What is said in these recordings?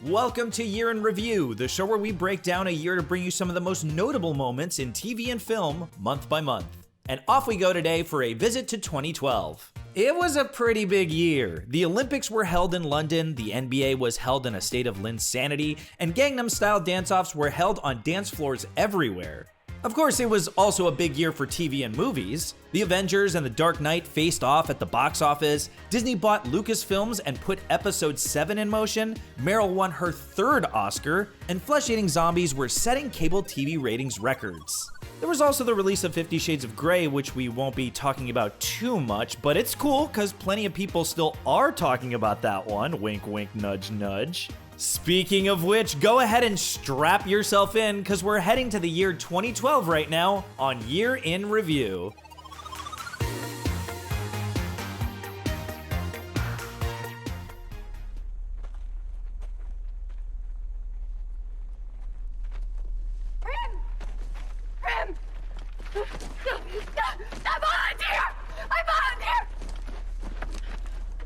Welcome to Year in Review, the show where we break down a year to bring you some of the most notable moments in TV and film, month by month. And off we go today for a visit to 2012. It was a pretty big year. The Olympics were held in London, the NBA was held in a state of Linsanity, and Gangnam-style dance-offs were held on dance floors everywhere. Of course, it was also a big year for TV and movies. The Avengers and The Dark Knight faced off at the box office, Disney bought Lucasfilms and put Episode 7 in motion, Meryl won her third Oscar, and flesh-eating zombies were setting cable TV ratings records. There was also the release of 50 Shades of Grey, which we won't be talking about too much, but it's cool because plenty of people still are talking about that one, wink wink nudge nudge. Speaking of which, go ahead and strap yourself in because we're heading to the year 2012 right now on Year in Review.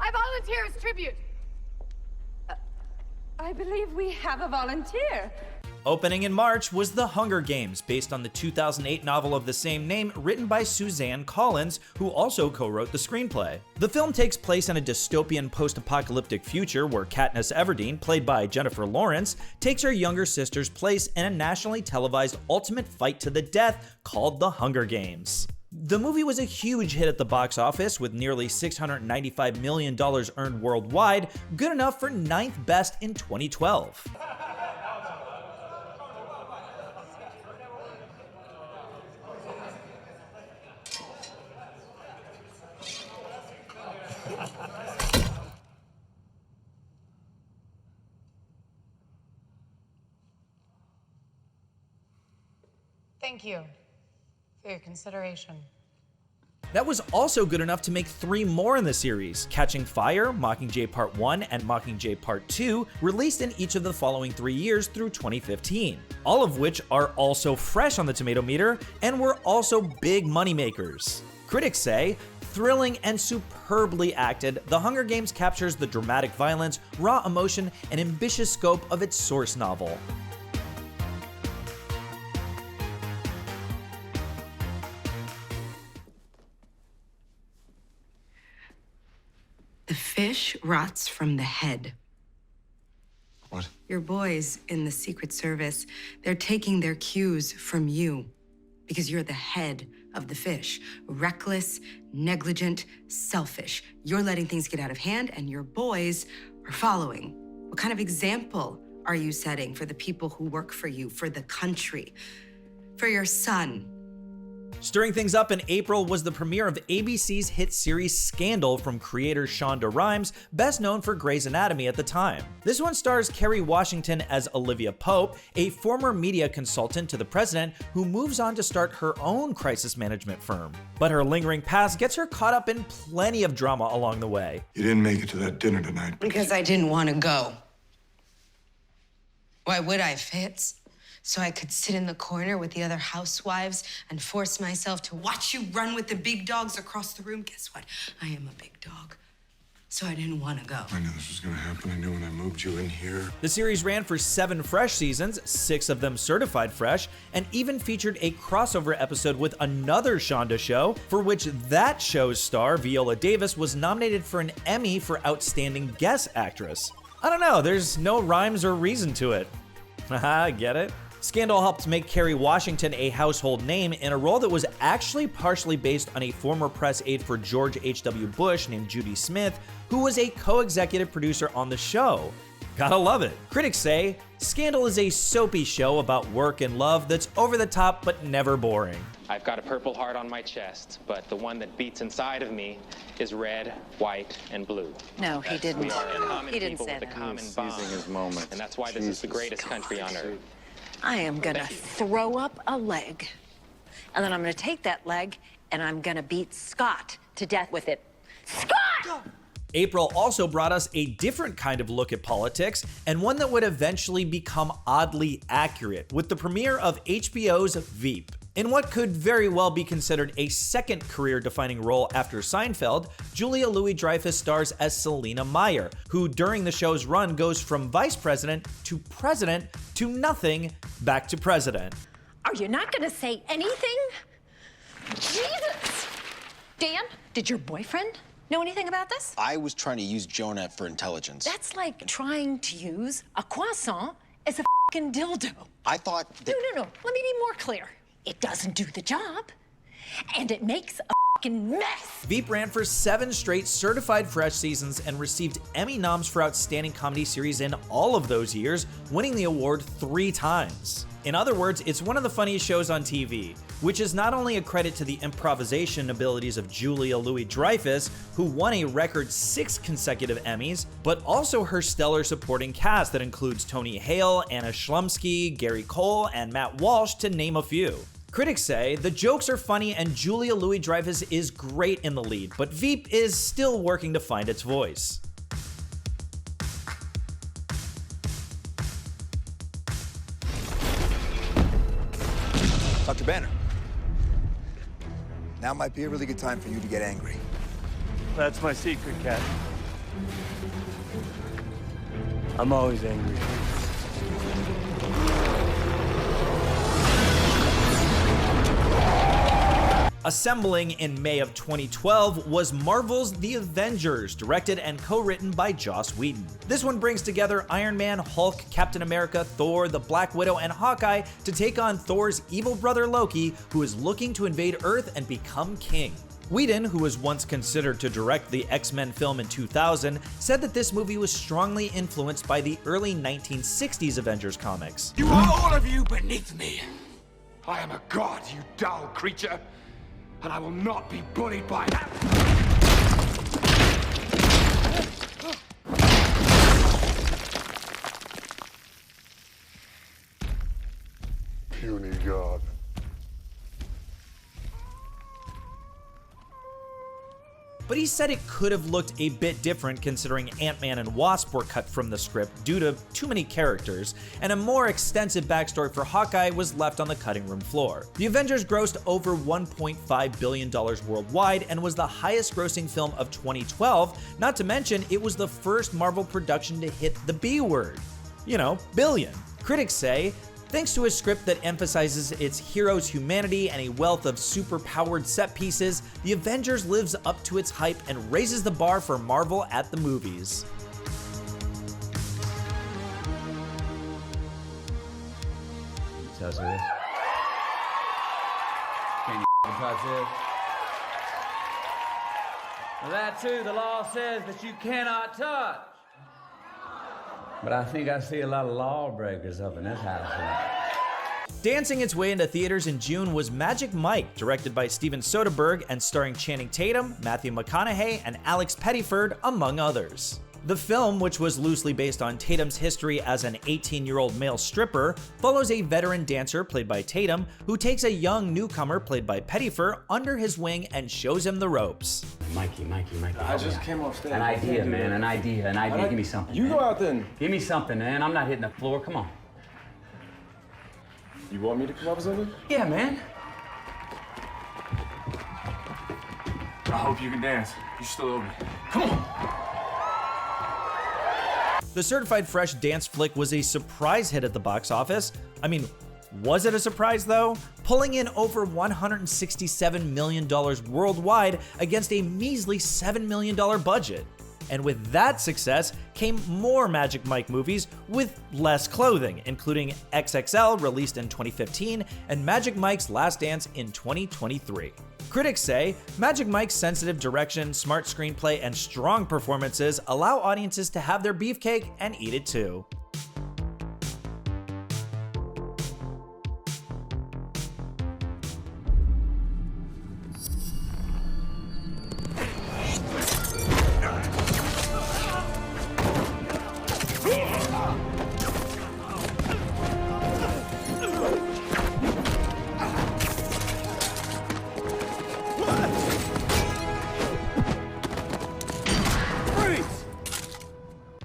I volunteer as tribute. I believe we have a volunteer. Opening in March was The Hunger Games, based on the 2008 novel of the same name written by Suzanne Collins, who also co-wrote the screenplay. The film takes place in a dystopian post-apocalyptic future where Katniss Everdeen, played by Jennifer Lawrence, takes her younger sister's place in a nationally televised ultimate fight to the death called The Hunger Games. The movie was a huge hit at the box office with nearly $695 million earned worldwide, good enough for 9th best in 2012. Thank you for your consideration. That was also good enough to make 3 more in the series: Catching Fire, Mockingjay Part 1, and Mockingjay Part 2, released in each of the following 3 years through 2015, all of which are also fresh on the Tomatometer and were also big moneymakers. Critics say, thrilling and superbly acted, The Hunger Games captures the dramatic violence, raw emotion, and ambitious scope of its source novel. The fish rots from the head. What? Your boys in the Secret Service, they're taking their cues from you because you're the head of the fish. Reckless, negligent, selfish. You're letting things get out of hand and your boys are following. What kind of example are you setting for the people who work for you, for the country, for your son? Stirring things up in April was the premiere of ABC's hit series Scandal from creator Shonda Rhimes, best known for Grey's Anatomy at the time. This one stars Kerry Washington as Olivia Pope, a former media consultant to the president who moves on to start her own crisis management firm. But her lingering past gets her caught up in plenty of drama along the way. You didn't make it to that dinner tonight. Because I didn't want to go. Why would I, Fitz? So I could sit in the corner with the other housewives and force myself to watch you run with the big dogs across the room. Guess what? I am a big dog. So I didn't want to go. I knew this was gonna happen. I knew when I moved you in here. The series ran for 7 fresh seasons, 6 of them certified fresh, and even featured a crossover episode with another Shonda show, for which that show's star, Viola Davis, was nominated for an Emmy for Outstanding Guest Actress. I don't know, there's no rhymes or reason to it. Haha, get it? Scandal helped make Kerry Washington a household name in a role that was actually partially based on a former press aide for George H.W. Bush named Judy Smith, who was a co-executive producer on the show. Gotta love it. Critics say, Scandal is a soapy show about work and love that's over the top but never boring. I've got a purple heart on my chest, but the one that beats inside of me is red, white, and blue. No, he didn't. We are common He didn't people say with a that. common He's bond. seizing his moment. And that's why this is the greatest country on earth. I am gonna throw up a leg, and then I'm gonna take that leg, and I'm gonna beat Scott to death with it. Scott! April also brought us a different kind of look at politics, and one that would eventually become oddly accurate, with the premiere of HBO's Veep. In what could very well be considered a second career-defining role after Seinfeld, Julia Louis-Dreyfus stars as Selena Meyer, who during the show's run goes from vice president to nothing, back to president. Are you not gonna say anything? Jesus! Dan, did your boyfriend know anything about this? I was trying to use Jonah for intelligence. That's like trying to use a croissant as a fucking dildo. I thought that... No. Let me be more clear. It doesn't do the job, and it makes a fucking mess. Veep ran for 7 straight certified fresh seasons and received Emmy noms for Outstanding Comedy Series in all of those years, winning the award 3 times. In other words, it's one of the funniest shows on TV, which is not only a credit to the improvisation abilities of Julia Louis-Dreyfus, who won a record 6 consecutive Emmys, but also her stellar supporting cast that includes Tony Hale, Anna Schlumsky, Gary Cole, and Matt Walsh, to name a few. Critics say the jokes are funny and Julia Louis-Dreyfus is great in the lead, but Veep is still working to find its voice. Dr. Banner, now might be a really good time for you to get angry. That's my secret, Cat. I'm always angry. Assembling in May of 2012 was Marvel's The Avengers, directed and co-written by Joss Whedon. This one brings together Iron Man, Hulk, Captain America, Thor, the Black Widow, and Hawkeye to take on Thor's evil brother Loki, who is looking to invade Earth and become king. Whedon, who was once considered to direct the X-Men film in 2000, said that this movie was strongly influenced by the early 1960s Avengers comics. You are all of you beneath me. I am a god, you dull creature. And I will not be bullied by that. Puny god. But he said it could have looked a bit different considering Ant-Man and Wasp were cut from the script due to too many characters, and a more extensive backstory for Hawkeye was left on the cutting room floor. The Avengers grossed over $1.5 billion worldwide and was the highest grossing film of 2012, not to mention it was the first Marvel production to hit the B word. You know, billion. Critics say, thanks to a script that emphasizes its heroes' humanity and a wealth of super-powered set pieces, The Avengers lives up to its hype and raises the bar for Marvel at the movies. Touch this. Can you touch this? Well, that too, the law says that you cannot touch. But I think I see a lot of lawbreakers up in this house tonight. Dancing its way into theaters in June was Magic Mike, directed by Steven Soderbergh and starring Channing Tatum, Matthew McConaughey, and Alex Pettyford, among others. The film, which was loosely based on Tatum's history as an 18-year-old male stripper, follows a veteran dancer played by Tatum who takes a young newcomer played by Pettyford under his wing and shows him the ropes. Mikey. I just came off stage. An idea, man, an idea. Give me something. You man. go out then. Give me something, man. I'm not hitting the floor. Come on. You want me to come up with something? Yeah, man. I hope you can dance. You still owe me. Come on. The certified fresh dance flick was a surprise hit at the box office. I mean, was it a surprise though? Pulling in over $167 million worldwide against a measly $7 million budget. And with that success came more Magic Mike movies with less clothing, including XXL, released in 2015, and Magic Mike's Last Dance in 2023. Critics say Magic Mike's sensitive direction, smart screenplay, and strong performances allow audiences to have their beefcake and eat it too.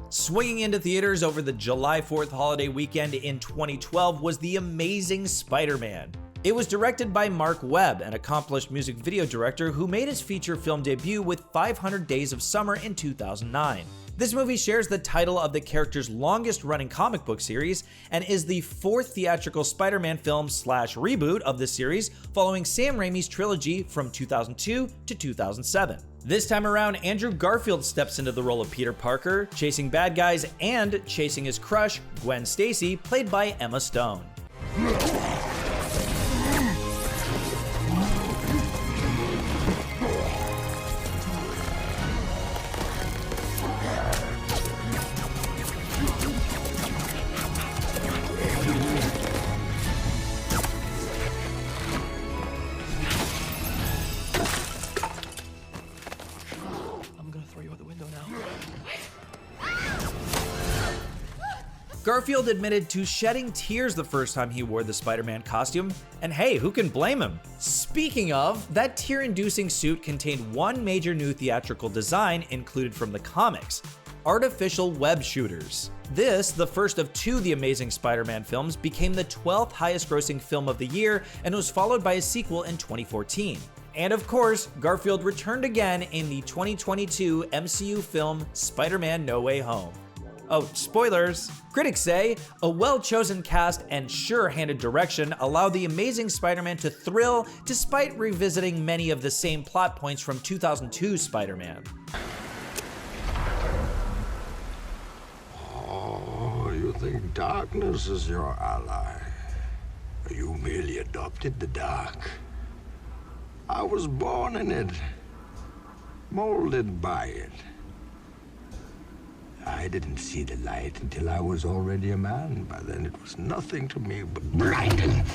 Swinging into theaters over the July 4th holiday weekend in 2012 was The Amazing Spider-Man. It was directed by Mark Webb, an accomplished music video director who made his feature film debut with 500 Days of Summer in 2009. This movie shares the title of the character's longest-running comic book series and is the fourth theatrical Spider-Man film / reboot of the series, following Sam Raimi's trilogy from 2002 to 2007. This time around, Andrew Garfield steps into the role of Peter Parker, chasing bad guys and chasing his crush, Gwen Stacy, played by Emma Stone. Garfield admitted to shedding tears the first time he wore the Spider-Man costume, and hey, who can blame him? Speaking of, that tear-inducing suit contained one major new theatrical design included from the comics: artificial web shooters. This, the first of two The Amazing Spider-Man films, became the 12th highest-grossing film of the year and was followed by a sequel in 2014. And of course, Garfield returned again in the 2022 MCU film Spider-Man No Way Home. Oh, spoilers! Critics say a well-chosen cast and sure-handed direction allow the Amazing Spider-Man to thrill despite revisiting many of the same plot points from 2002's Spider-Man. Oh, you think darkness is your ally? You merely adopted the dark. I was born in it, molded by it. I didn't see the light until I was already a man. By then it was nothing to me but blinding.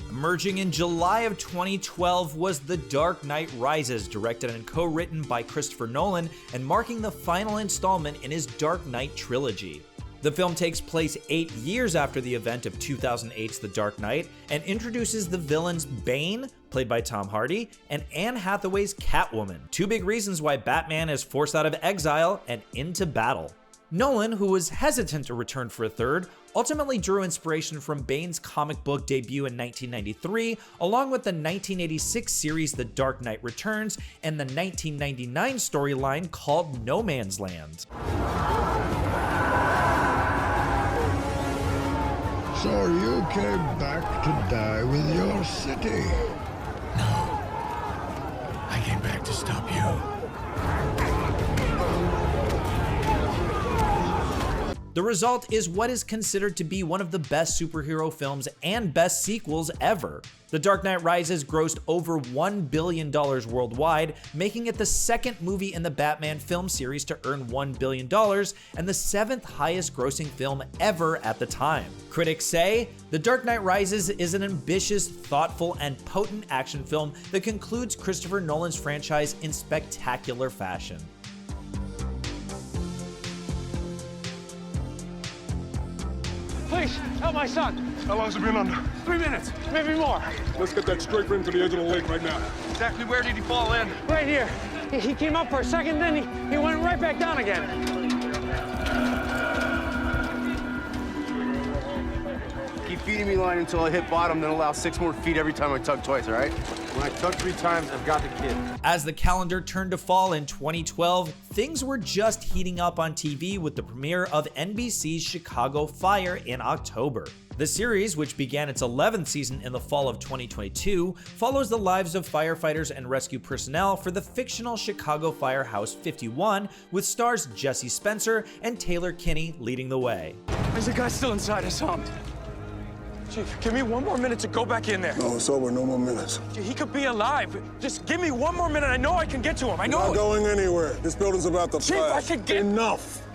Emerging in July of 2012 was The Dark Knight Rises, directed and co-written by Christopher Nolan and marking the final installment in his Dark Knight trilogy. The film takes place 8 years after the event of 2008's The Dark Knight and introduces the villains Bane, played by Tom Hardy, and Anne Hathaway's Catwoman, two big reasons why Batman is forced out of exile and into battle. Nolan, who was hesitant to return for a third, ultimately drew inspiration from Bane's comic book debut in 1993, along with the 1986 series The Dark Knight Returns and the 1999 storyline called No Man's Land. So you came back to die with your city? No. I came back to stop you. The result is what is considered to be one of the best superhero films and best sequels ever. The Dark Knight Rises grossed over $1 billion worldwide, making it the second movie in the Batman film series to earn $1 billion and the 7th highest grossing film ever at the time. Critics say The Dark Knight Rises is an ambitious, thoughtful, and potent action film that concludes Christopher Nolan's franchise in spectacular fashion. Please, help my son. How long's it been under? 3 minutes, maybe more. Let's get that straight for him to the edge of the lake right now. Exactly where did he fall in? Right here. He came up for a second, then he went right back down again. Keep feeding me line until I hit bottom, then allow 6 more feet every time I tug twice, all right? When I tug 3 times, I've got the kid. As the calendar turned to fall in 2012, things were just heating up on TV with the premiere of NBC's Chicago Fire in October. The series, which began its 11th season in the fall of 2022, follows the lives of firefighters and rescue personnel for the fictional Chicago Firehouse 51, with stars Jesse Spencer and Taylor Kinney leading the way. There's a guy still inside. I saw him. Chief, give me 1 more minute to go back in there. No, it's over. No more minutes. He could be alive. Just give me 1 more minute. I know I can get to him. I know. Not going anywhere. This building's about to Chief, blast. I can get... Enough.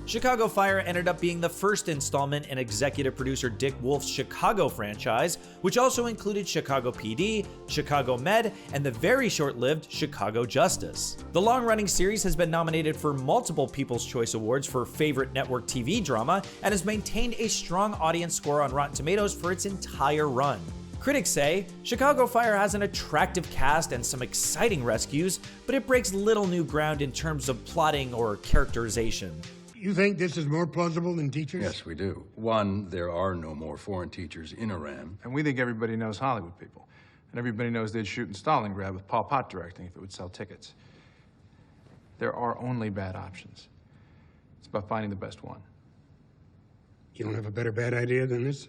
Chicago Fire ended up being the first installment in executive producer Dick Wolf's Chicago franchise, which also included Chicago PD, Chicago Med, and the very short-lived Chicago Justice. The long-running series has been nominated for multiple People's Choice Awards for Favorite Network TV Drama and has maintained a strong audience score on Rotten Tomatoes for its entire run. Critics say Chicago Fire has an attractive cast and some exciting rescues, but it breaks little new ground in terms of plotting or characterization. You think this is more plausible than teachers? Yes, we do. One, there are no more foreign teachers in Iran. And we think everybody knows Hollywood people. And everybody knows they'd shoot in Stalingrad with Pol Pot directing if it would sell tickets. There are only bad options. It's about finding the best one. You don't have a better bad idea than this?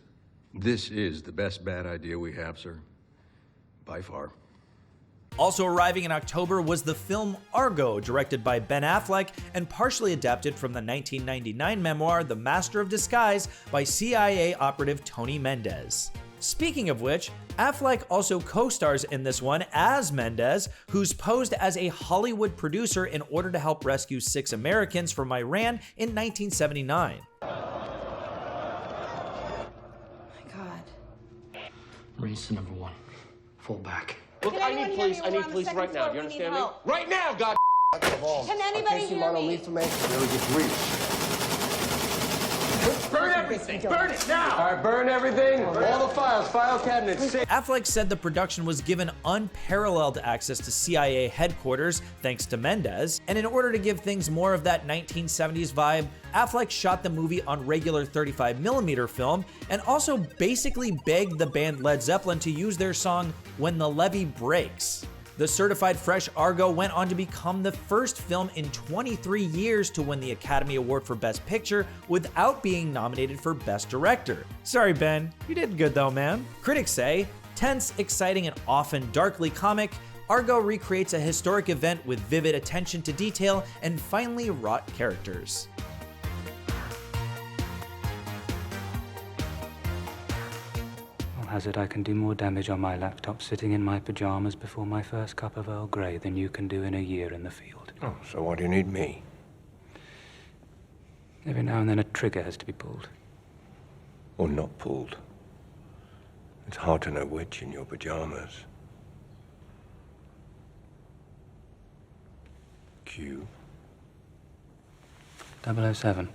This is the best bad idea we have, sir. By far. Also arriving in October was the film Argo, directed by Ben Affleck and partially adapted from the 1999 memoir The Master of Disguise by CIA operative Tony Mendez. Speaking of which, Affleck also co-stars in this one as Mendez, who's posed as a Hollywood producer in order to help rescue 6 Americans from Iran in 1979. Race to number 1. Fall back. Look, I need police right now. Do you understand me? Right now, God! Can anybody hear me? Really gets reached. Burn everything! Burn it now! All right, burn everything. All the files, file cabinets. Affleck said the production was given unparalleled access to CIA headquarters thanks to Mendez, and in order to give things more of that 1970s vibe, Affleck shot the movie on regular 35mm film and also basically begged the band Led Zeppelin to use their song When the Levee Breaks. The certified fresh Argo went on to become the first film in 23 years to win the Academy Award for Best Picture without being nominated for Best Director. Sorry, Ben, you did good though, man. Critics say, tense, exciting, and often darkly comic, Argo recreates a historic event with vivid attention to detail and finely wrought characters. Hazard, I can do more damage on my laptop sitting in my pajamas before my first cup of Earl Grey than you can do in a year in the field. Oh, so why do you need me? Every now and then a trigger has to be pulled. Or not pulled. It's hard to know which in your pajamas. Q. 007.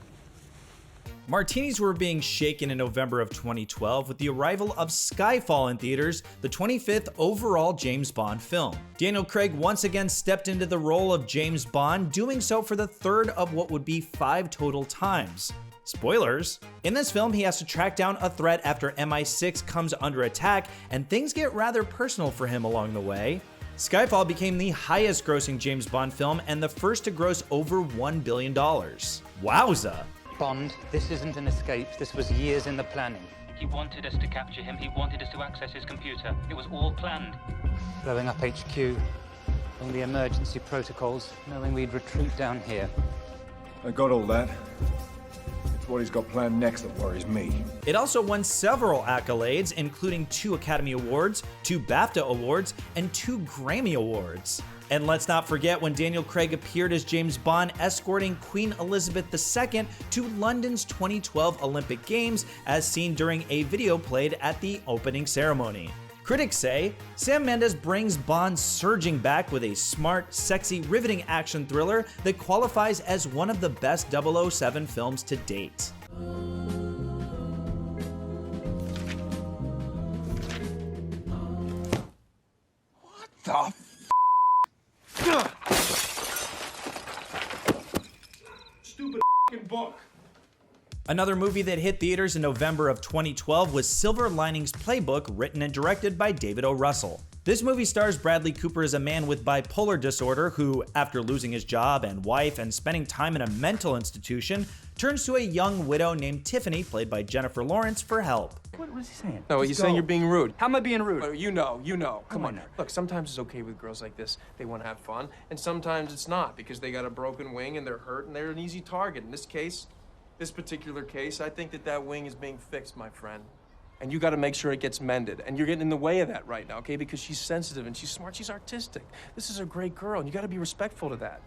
Martinis were being shaken in November of 2012 with the arrival of Skyfall in theaters, the 25th overall James Bond film. Daniel Craig once again stepped into the role of James Bond, doing so for the third of what would be 5 total times. Spoilers. In this film, he has to track down a threat after MI6 comes under attack, and things get rather personal for him along the way. Skyfall became the highest grossing James Bond film and the first to gross over $1 billion. Wowza! Bond, this isn't an escape. This was years in the planning. He wanted us to capture him. He wanted us to access his computer. It was all planned. Blowing up HQ, doing the emergency protocols, knowing we'd retreat down here. I got all that. It's what he's got planned next that worries me. It also won several accolades, including 2 Academy Awards, 2 BAFTA Awards, and 2 Grammy Awards. And let's not forget when Daniel Craig appeared as James Bond escorting Queen Elizabeth II to London's 2012 Olympic Games, as seen during a video played at the opening ceremony. Critics say Sam Mendes brings Bond surging back with a smart, sexy, riveting action thriller that qualifies as one of the best 007 films to date. What the stupid book. Another movie that hit theaters in November of 2012 was Silver Linings Playbook, written and directed by David O. Russell. This movie stars Bradley Cooper as a man with bipolar disorder who, after losing his job and wife and spending time in a mental institution, turns to a young widow named Tiffany, played by Jennifer Lawrence, for help. What was he saying? No, he's saying you're being rude. How am I being rude? Well, you know. Come on. Look, sometimes it's okay with girls like this. They want to have fun. And sometimes it's not because they got a broken wing and they're hurt and they're an easy target. In this particular case, I think that wing is being fixed, my friend. And you got to make sure it gets mended. And you're getting in the way of that right now, okay? Because she's sensitive and she's smart. She's artistic. This is a great girl, and you got to be respectful to that.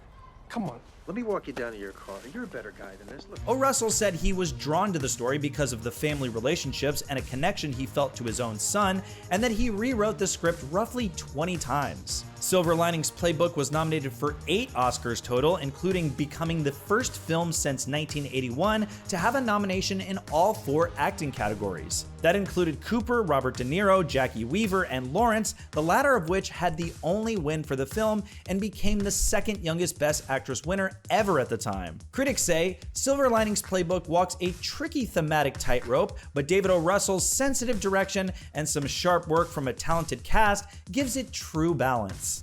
Come on. Let me walk you down to your car. You're a better guy than this. Look. O. Russell said he was drawn to the story because of the family relationships and a connection he felt to his own son, and that he rewrote the script roughly 20 times. Silver Linings Playbook was nominated for 8 Oscars total, including becoming the first film since 1981 to have a nomination in all 4 acting categories. That included Cooper, Robert De Niro, Jackie Weaver, and Lawrence, the latter of which had the only win for the film and became the second youngest Best Actress winner ever at the time. Critics say Silver Linings Playbook walks a tricky thematic tightrope, but David O. Russell's sensitive direction and some sharp work from a talented cast gives it true balance.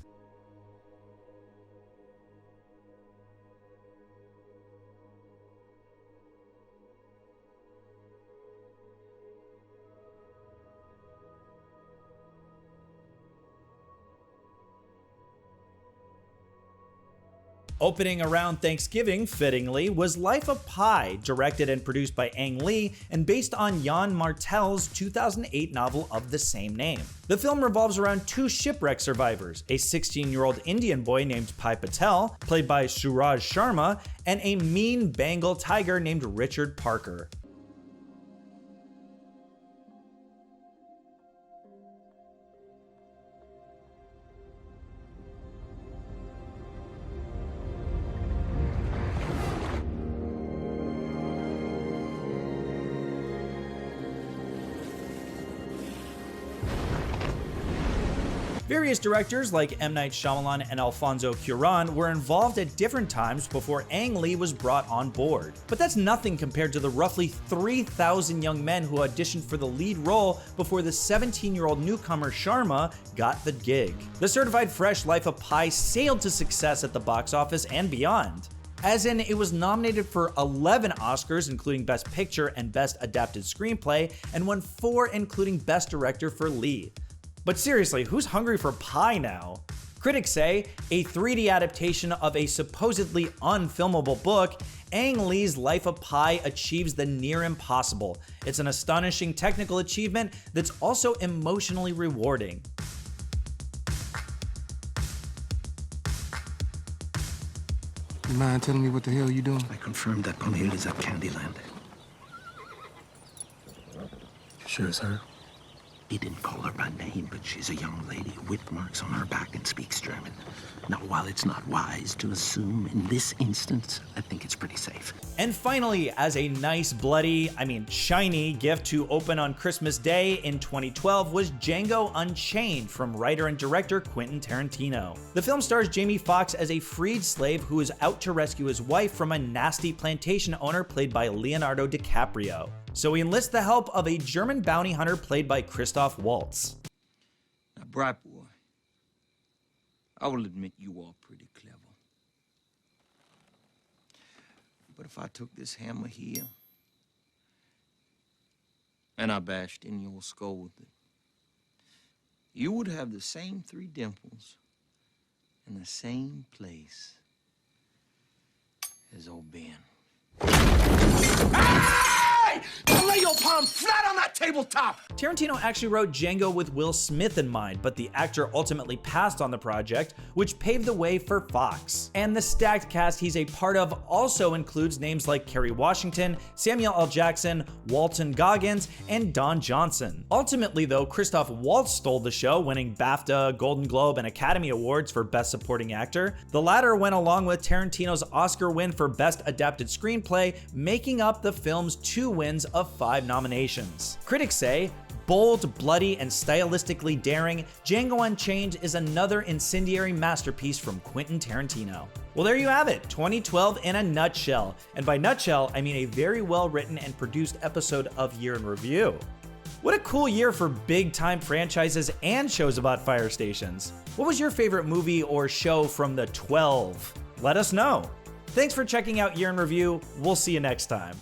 Opening around Thanksgiving, fittingly, was Life of Pi, directed and produced by Ang Lee and based on Jan Martel's 2008 novel of the same name. The film revolves around two shipwreck survivors, a 16-year-old Indian boy named Pai Patel, played by Suraj Sharma, and a mean Bengal tiger named Richard Parker. Various directors like M. Night Shyamalan and Alfonso Cuarón were involved at different times before Ang Lee was brought on board. But that's nothing compared to the roughly 3,000 young men who auditioned for the lead role before the 17-year-old newcomer Sharma got the gig. The certified fresh Life of Pi sailed to success at the box office and beyond. As in, it was nominated for 11 Oscars, including Best Picture and Best Adapted Screenplay, and won 4, including Best Director for Lee. But seriously, who's hungry for pie now? Critics say, a 3D adaptation of a supposedly unfilmable book, Ang Lee's Life of Pi achieves the near impossible. It's an astonishing technical achievement that's also emotionally rewarding. You mind telling me what the hell you doing? I confirmed that Pamela is at Candyland. Sure it's her? He didn't call her by name, but she's a young lady with marks on her back and speaks German. Now, while it's not wise to assume in this instance, I think it's pretty safe. And finally, as a nice, shiny gift to open on Christmas Day in 2012 was Django Unchained from writer and director Quentin Tarantino. The film stars Jamie Foxx as a freed slave who is out to rescue his wife from a nasty plantation owner played by Leonardo DiCaprio. So he enlists the help of a German bounty hunter played by Christoph Waltz. Now, Bright Boy, I will admit you are pretty clever. But if I took this hammer here and I bashed in your skull with it, you would have the same 3 dimples in the same place as old Ben. Don't lay your palm flat on that tabletop! Tarantino actually wrote Django with Will Smith in mind, but the actor ultimately passed on the project, which paved the way for Fox. And the stacked cast he's a part of also includes names like Kerry Washington, Samuel L. Jackson, Walton Goggins, and Don Johnson. Ultimately though, Christoph Waltz stole the show, winning BAFTA, Golden Globe, and Academy Awards for Best Supporting Actor. The latter went along with Tarantino's Oscar win for Best Adapted Screenplay, making up the film's 2 wins of 5 nominations. Critics say, bold, bloody, and stylistically daring, Django Unchained is another incendiary masterpiece from Quentin Tarantino. Well, there you have it, 2012 in a nutshell. And by nutshell, I mean a very well written and produced episode of Year in Review. What a cool year for big-time franchises and shows about fire stations. What was your favorite movie or show from the 12? Let us know. Thanks for checking out Year in Review. We'll see you next time.